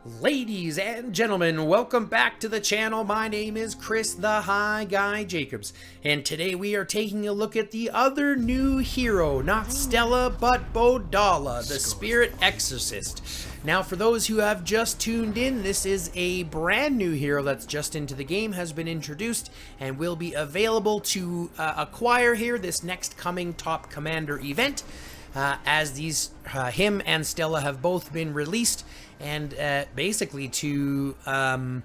Ladies and gentlemen, welcome back to the channel. My name is Chris the High Guy Jacobs, and today we are taking a look at the other new hero, not Stella, but Bodala the Spirit Exorcist. Now, for those who have just tuned in, this is a brand new hero that's just into the game, has been introduced, and will be available to acquire here this next coming Top Commander event. As him and Stella have both been released, and basically to an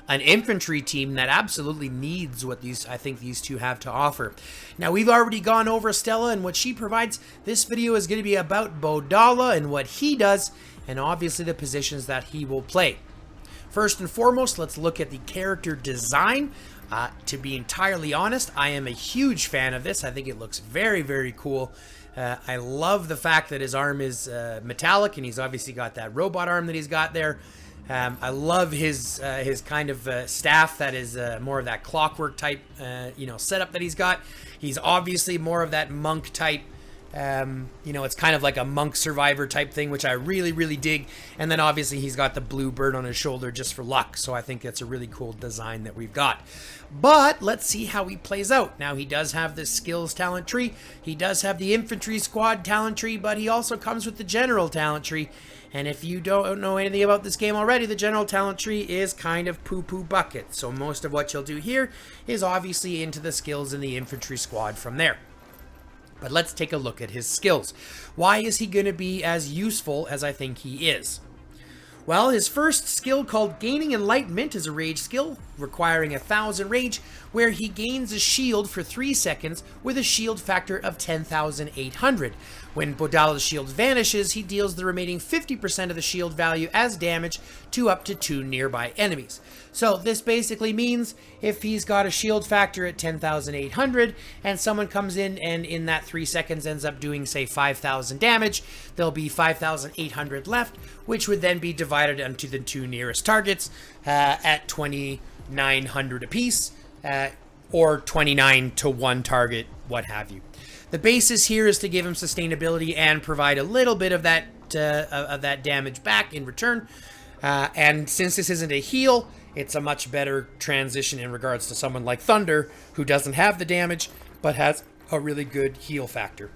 infantry team that absolutely needs what I think these two have to offer. Now, we've already gone over Stella and what she provides. This video is going to be about Bodala and what he does, and obviously the positions that he will play. First and foremost, let's look at the character design. To be entirely honest, I am a huge fan of this. I think it looks very, very cool. I love the fact that his arm is metallic, and he's obviously got that robot arm that he's got there. I love his kind of staff that is more of that clockwork type, setup that he's got. He's obviously more of that monk type. It's kind of like a monk survivor type thing, which I really, really dig. And then obviously he's got the blue bird on his shoulder just for luck. So I think that's a really cool design that we've got. But let's see how he plays out. Now, he does have the skills talent tree. He does have the infantry squad talent tree, but he also comes with the general talent tree. And if you don't know anything about this game already, the general talent tree is kind of poo-poo bucket. So most of what you'll do here is obviously into the skills in the infantry squad from there. But let's take a look at his skills. Why is he going to be as useful as I think he is? Well, his first skill, called Gaining Enlightenment, is a rage skill requiring 1,000 rage, where he gains a shield for 3 seconds with a shield factor of 10,800. When Bodala's shield vanishes, he deals the remaining 50% of the shield value as damage to up to 2 nearby enemies. So this basically means if he's got a shield factor at 10,800 and someone comes in and in that 3 seconds ends up doing, say, 5,000 damage, there'll be 5,800 left, which would then be divided into the 2 nearest targets at 2,900 apiece, or 29 to 1 target, what have you. The basis here is to give him sustainability and provide a little bit of that damage back in return. And since this isn't a heal, it's a much better transition in regards to someone like Thunder, who doesn't have the damage, but has a really good heal factor.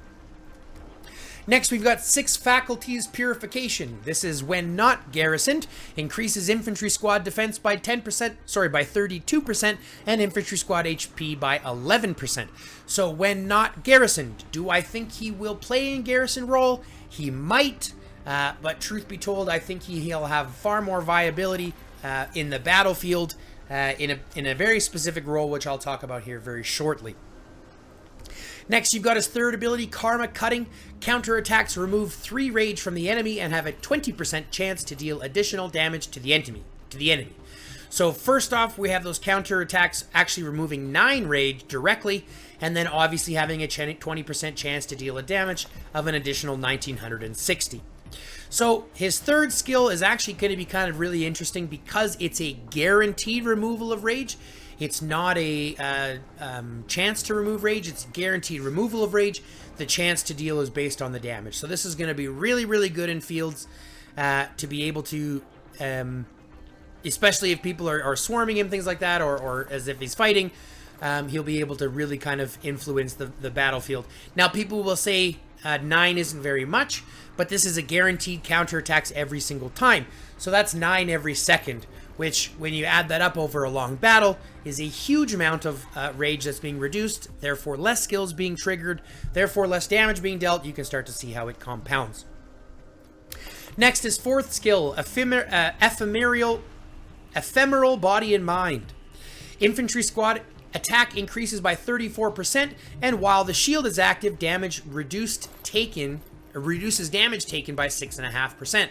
Next, we've got 6 faculties purification. This is when not garrisoned, increases infantry squad defense by 32%, and infantry squad HP by 11%. So when not garrisoned, do I think he will play in garrison role? He might, but truth be told, I think he'll have far more viability in the battlefield in a very specific role, which I'll talk about here very shortly. Next, you've got his third ability, Karma Cutting. Counterattacks remove 3 rage from the enemy and have a 20% chance to deal additional damage to the enemy. So first off, we have those counterattacks actually removing 9 rage directly, and then obviously having a 20% chance to deal a damage of an additional 1,960. So his third skill is actually going to be kind of really interesting because it's a guaranteed removal of rage. It's not a chance to remove rage, it's guaranteed removal of rage. The chance to deal is based on the damage. So this is going to be really, really good in fields to be able to, especially if people are swarming him, things like that, or as if he's fighting, he'll be able to really kind of influence the battlefield. Now, people will say 9 isn't very much, but this is a guaranteed counterattacks every single time. So that's 9 every second, which, when you add that up over a long battle, is a huge amount of rage that's being reduced, therefore less skills being triggered, therefore less damage being dealt. You can start to see how it compounds. Next, his fourth skill, Ephemeral Body and Mind. Infantry squad attack increases by 34%, and while the shield is active, reduces damage taken by 6.5%.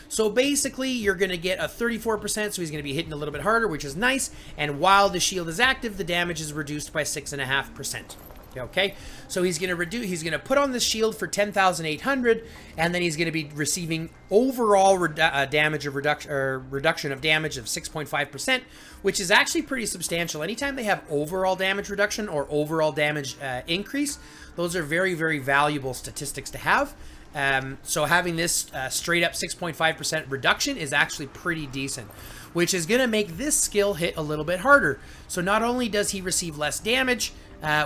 So basically, you're going to get a 34%, so he's going to be hitting a little bit harder, which is nice. And while the shield is active, the damage is reduced by 6.5%. Okay, so he's going to put on the shield for 10,800, and then he's going to be receiving overall reduction of damage of 6.5%, which is actually pretty substantial. Anytime they have overall damage reduction or overall damage increase, those are very, very valuable statistics to have. So having this straight up 6.5% reduction is actually pretty decent, which is going to make this skill hit a little bit harder. So not only does he receive less damage,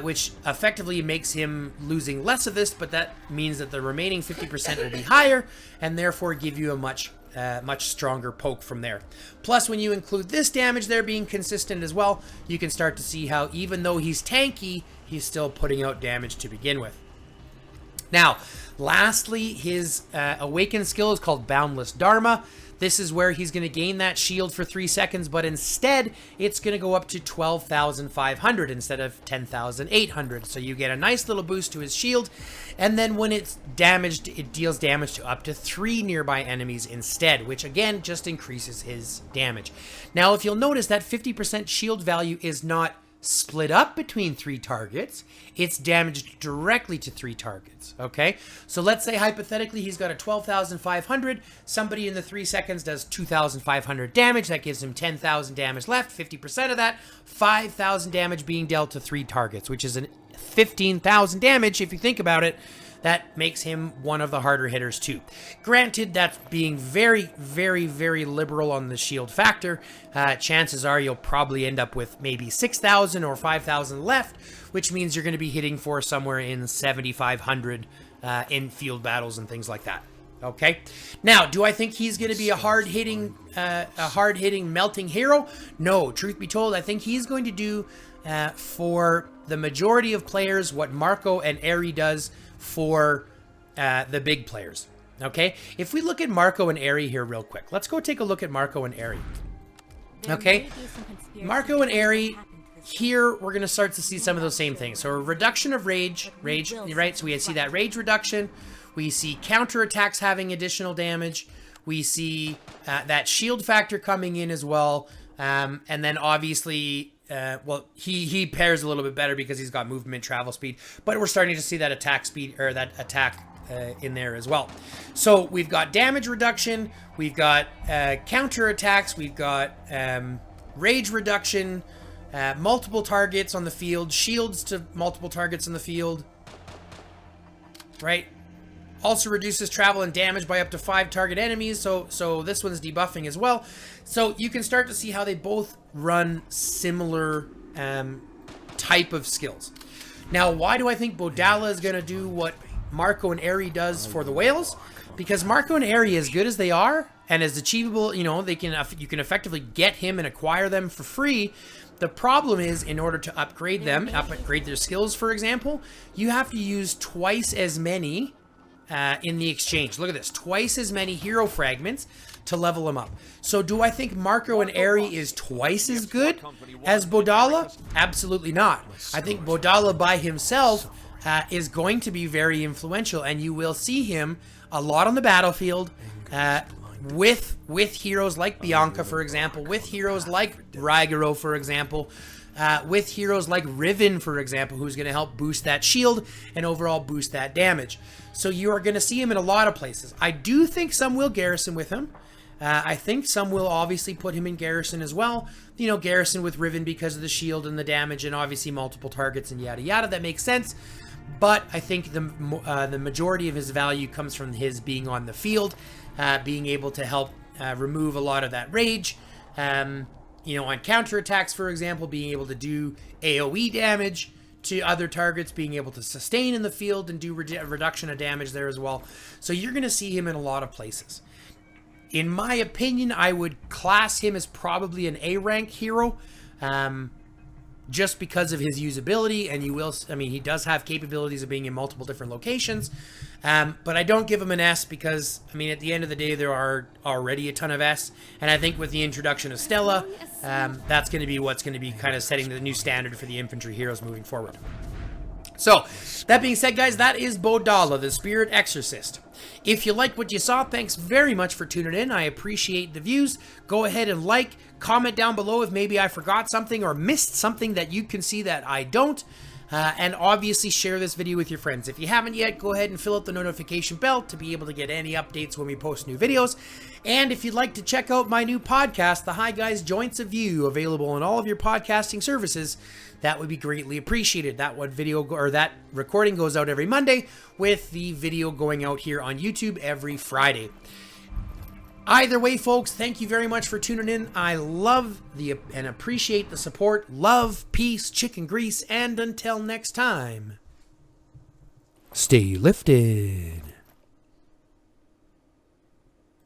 which effectively makes him losing less of this, but that means that the remaining 50% will be higher and therefore give you a much stronger poke from there. Plus, when you include this damage there being consistent as well, you can start to see how even though he's tanky, he's still putting out damage to begin with. Now, lastly, his awakened skill is called Boundless Dharma. This is where he's going to gain that shield for 3 seconds, but instead, it's going to go up to 12,500 instead of 10,800. So you get a nice little boost to his shield, and then when it's damaged, it deals damage to up to 3 nearby enemies instead, which again, just increases his damage. Now, if you'll notice, that 50% shield value is not split up between 3 targets, it's damaged directly to 3 targets, okay? So let's say hypothetically he's got a 12,500, somebody in the 3 seconds does 2,500 damage, that gives him 10,000 damage left, 50% of that, 5,000 damage being dealt to 3 targets, which is an 15,000 damage if you think about it. That makes him one of the harder hitters too. Granted, that's being very, very, very liberal on the shield factor. Chances are you'll probably end up with maybe 6,000 or 5,000 left, which means you're going to be hitting for somewhere in 7,500 in field battles and things like that. Okay. Now, do I think he's going to be a hard-hitting melting hero? No. Truth be told, I think he's going to do for the majority of players what Marco and Eri does for the big players. Okay, if we look at Marco and Eri here real quick, let's go take a look at Marco and Eri. Okay, Marco and Eri, here we're going to start to see some of those same things. So a reduction of rage, right? So we see that rage reduction. We see counterattacks having additional damage. We see that shield factor coming in as well. And then obviously, well, he pairs a little bit better because he's got movement, travel speed, but we're starting to see that attack speed, or that attack in there as well. So we've got damage reduction, we've got counterattacks, we've got rage reduction, multiple targets on the field, shields to multiple targets on the field, right? Also reduces travel and damage by up to 5 target enemies, so this one's debuffing as well. So you can start to see how they both run similar type of skills. Now, why do I think Bodala is going to do what Marco and Eri does for the whales? Because Marco and Eri, as good as they are, and as achievable, you know, you can effectively get him and acquire them for free. The problem is, in order to upgrade them, upgrade their skills, for example, you have to use twice as many in the exchange. Look at this, twice as many hero fragments to level them up. So do I think Marco and Eri is twice as good as Bodala? Absolutely not. I think Bodala by himself is going to be very influential, and you will see him a lot on the battlefield with heroes like Bianca, for example, with heroes like Raigoro, for example, with heroes like Riven, for example, who's going to help boost that shield and overall boost that damage. So you are going to see him in a lot of places. I do think some will garrison with him. I think some will obviously put him in garrison as well. You know, garrison with Riven because of the shield and the damage and obviously multiple targets and yada yada. That makes sense. But I think the majority of his value comes from his being on the field, being able to help remove a lot of that rage. You know, on counterattacks, for example, being able to do AoE damage to other targets, being able to sustain in the field and do reduction of damage there as well. So you're going to see him in a lot of places. In my opinion, I would class him as probably an A-rank hero, just because of his usability, and he does have capabilities of being in multiple different locations, but I don't give him an S because, I mean, at the end of the day, there are already a ton of S, and I think with the introduction of Stella, that's going to be what's going to be kind of setting the new standard for the infantry heroes moving forward. So, that being said, guys, that is Bodala, the Spirit Exorcist. If you liked what you saw, thanks very much for tuning in. I appreciate the views. Go ahead and comment down below if maybe I forgot something or missed something that you can see that I don't. And obviously share this video with your friends. If you haven't yet, go ahead and fill out the notification bell to be able to get any updates when we post new videos. And if you'd like to check out my new podcast, The Hi Guy's Joints of View, available on all of your podcasting services, that would be greatly appreciated. That recording goes out every Monday, with the video going out here on YouTube every Friday. Either way, folks, thank you very much for tuning in. I love and appreciate the support. Love, peace, chicken grease, and until next time, stay lifted.